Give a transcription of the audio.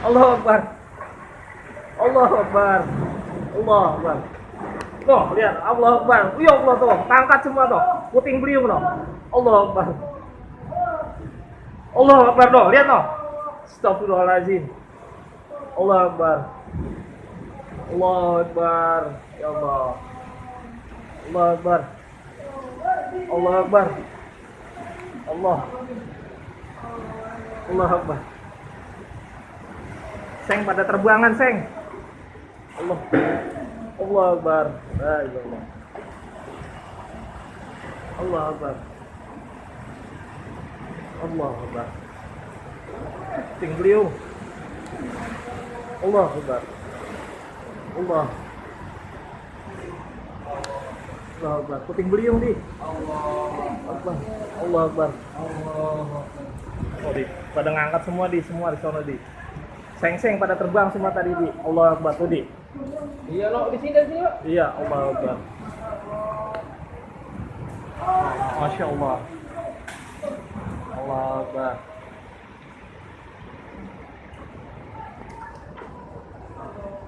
Allah Akbar. Allah Akbar. Allah Akbar. Tuh, lihat Allah Akbar. Ya Allah tuh, angkat semua tuh. Puting beliung tuh. Allah Akbar. Allah Akbar tuh, lihat tuh. Astagfirullahaladzim. Allah Akbar. Allah Akbar. Ya Allah. Allah Akbar. Allah Akbar. Allah. Allah Akbar. Seng pada terbuangan, Seng. Allah. Allah Akbar. La ilallah. Allah Akbar. Allah Akbar. Puting beliung. Allah Akbar. Allah. Allah Akbar. Puting beliung di. Allah Akbar. Allah Akbar. Allah. Oh, di pada ngangkat semua di sono di. Seng-seng pada terbang semua tadi di. Allah Akbar tuh di. Iya lo di sini Pak. Iya, Allah Akbar. Masya Allah. Allah Akbar.